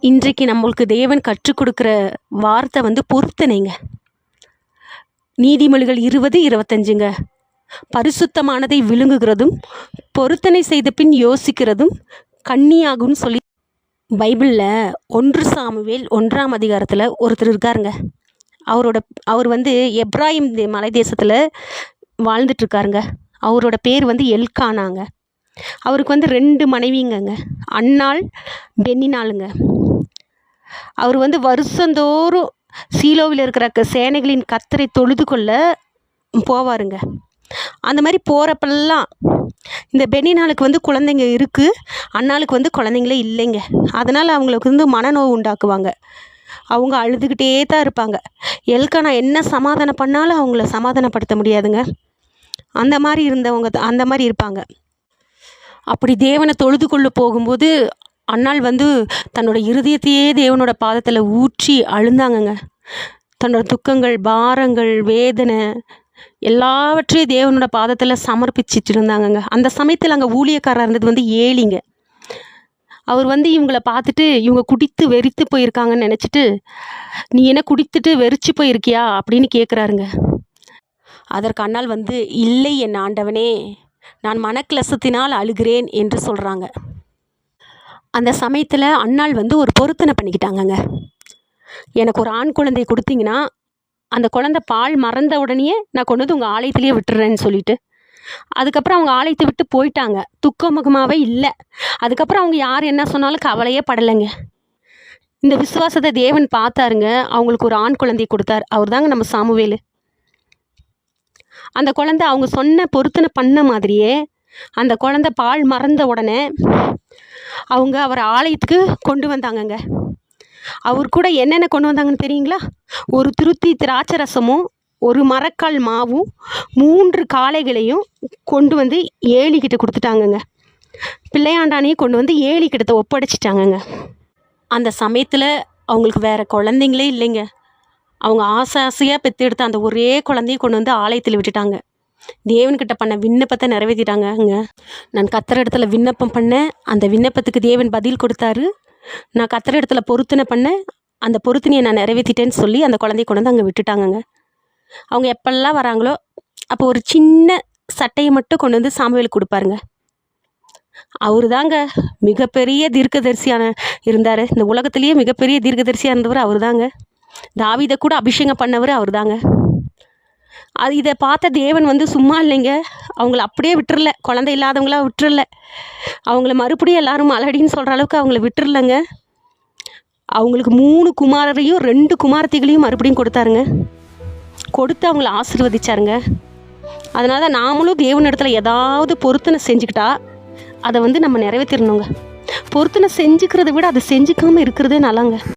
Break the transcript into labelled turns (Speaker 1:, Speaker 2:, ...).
Speaker 1: இன்றைக்கு நம்மளுக்கு தேவன் கற்றுக் கொடுக்குற வார்த்தை வந்து பொருத்தனைங்க. நீதிமொழிகள் 20:25ங்க. பரிசுத்தமானதை விழுங்குகிறதும் பொருத்தனை செய்த பின் யோசிக்கிறதும் கண்ணியாகும்னு சொல்லி பைபிளில் 1 சாமுவேல் 1ஆம் அதிகாரத்தில் ஒருத்தர் இருக்காருங்க. அவர் வந்து எப்ராயிம் மலை தேசத்தில் வாழ்ந்துட்டுருக்காருங்க. அவரோட பேர் வந்து எல்கானாங்க. அவருக்கு வந்து 2 மனைவிங்கங்க, அன்னாள், பென்னினாளுங்க. அவர் வந்து வருஷந்தோறும் சீலோவில் இருக்கிற சேனைகளின் கர்த்தரை தொழுது கொள்ள போவாருங்க. அந்த மாதிரி போகிறப்பெல்லாம் இந்த பென்னினாளுக்கு வந்து குழந்தைங்க இருக்குது, அன்னாளுக்கு வந்து குழந்தைங்களே இல்லைங்க. அதனால் அவங்களுக்கு வந்து மனநோவு உண்டாக்குவாங்க. அவங்க அழுதுகிட்டே தான் இருப்பாங்க. எல்கானா என்ன சமாதானம் பண்ணாலும் அவங்கள சமாதானப்படுத்த முடியாதுங்க. அந்த மாதிரி இருப்பாங்க. அப்படி தேவனை தொழுது கொள்ள போகும்போது அன்னாள் வந்து தன்னோட இருதயத்தையே தேவனோட பாதத்தில் ஊற்றி அழுந்தாங்கங்க. தன்னோட துக்கங்கள், பாரங்கள், வேதனை எல்லாவற்றையும் தேவனோட பாதத்தில் சமர்ப்பிச்சிட்டு இருந்தாங்கங்க. அந்த சமயத்தில் அங்கே ஊழியக்காரர் இருந்தது வந்து ஏலிங்க. அவர் வந்து இவங்களை பார்த்துட்டு இவங்க குடித்து வெறித்து போயிருக்காங்கன்னு நினச்சிட்டு, நீ என்ன குடித்துட்டு வெறிச்சு போயிருக்கியா அப்படின்னு கேட்குறாருங்க. அதற்கு அன்னாள் வந்து, இல்லை என் ஆண்டவனே, நான் மனக்லசத்தினால் அழுகிறேன் என்று சொல்கிறாங்க. அந்த சமயத்தில் அன்னாள் வந்து ஒரு பொருத்தனை பண்ணிக்கிட்டாங்கங்க. எனக்கு ஒரு ஆண் குழந்தை கொடுத்தீங்கன்னா அந்த குழந்தை பால் மறந்த உடனே நான் கொண்டு வந்து உங்கள் ஆலயத்திலேயே விட்டுறேன்னு சொல்லிட்டு, அதுக்கப்புறம் அவங்க ஆலயத்தை விட்டு போயிட்டாங்க. துக்கமுகமாகவே இல்லை. அதுக்கப்புறம் அவங்க யார் என்ன சொன்னாலும் கவலையே படலைங்க. இந்த விசுவாசத்தை தேவன் பார்த்தாருங்க. அவங்களுக்கு ஒரு ஆண் குழந்தையை கொடுத்தார். அவர் தாங்க நம்ம சாமுவேலு. அந்த குழந்தை அவங்க சொன்ன பொருத்தனை பண்ண மாதிரியே அந்த குழந்தை பால் மறந்த உடனே அவங்க அவரை ஆலயத்துக்கு கொண்டு வந்தாங்கங்க. அவர் கூட என்னென்ன கொண்டு வந்தாங்கன்னு தெரியுங்களா? ஒரு துருத்தி திராட்சை ரசமும், ஒரு மரக்கால் மாவும், 3 காளைகளையும் கொண்டு வந்து ஏலிக்கிட்ட கொடுத்துட்டாங்கங்க. பிள்ளையாண்டானையும் கொண்டு வந்து ஏலிக்கிட்ட ஒப்படைச்சிட்டாங்கங்க. அந்த சமயத்தில் அவங்களுக்கு வேறு குழந்தைங்களே இல்லைங்க. அவங்க ஆசையாக பெற்றெடுத்த அந்த ஒரே குழந்தையை கொண்டு வந்து ஆலயத்தில் விட்டுட்டாங்க. தேவன்கிட்ட பண்ண விண்ணப்பத்தை நிறைவேற்றிட்டாங்கங்க. நான் கர்த்தர் இடத்துல விண்ணப்பம் பண்ணேன், அந்த விண்ணப்பத்துக்கு தேவன் பதில் கொடுத்தாரு. நான் கர்த்தர் இடத்துல பொருத்தனை பண்ணேன், அந்த பொருத்தனையை நான் நிறைவேற்றிட்டேன்னு சொல்லி அந்த குழந்தைய கொண்டு வந்து அங்கே விட்டுட்டாங்கங்க. அவங்க எப்பெல்லாம் வராங்களோ அப்போ ஒரு சின்ன சட்டையை மட்டும் கொண்டு வந்து சாமுவேலுக்கு கொடுப்பாருங்க. அவர் தாங்க மிகப்பெரிய தீர்க்கதரிசியான இருந்தார். இந்த உலகத்திலேயே மிகப்பெரிய தீர்க்கதரிசியாக இருந்தவர் அவர் தாங்க. தாவீதை கூட அபிஷேகம் பண்ணவர் அவர் தாங்க. இதை பார்த்த தேவன் வந்து சும்மா இல்லைங்க, அவங்கள அப்படியே விட்டுறல. குழந்தை இல்லாதவங்களாம் விட்டுறல. அவங்கள மறுபடியும் எல்லாரும் மலடின்னு சொல்கிற அளவுக்கு அவங்கள விட்டுறலங்க. அவங்களுக்கு 3 குமாரரையும் 2 குமாரத்திகளையும் மறுபடியும் கொடுத்தாருங்க. கொடுத்து அவங்கள ஆசீர்வதிச்சாருங்க. அதனால தான் நாமளும் தேவனிடத்துல ஏதாவது பொருத்தனை செஞ்சுக்கிட்டா அதை வந்து நம்ம நிறைவேற்றிடணுங்க. பொருத்தனை செஞ்சுக்கிறத விட அதை செஞ்சுக்காமல் இருக்கிறதே நல்லாங்க.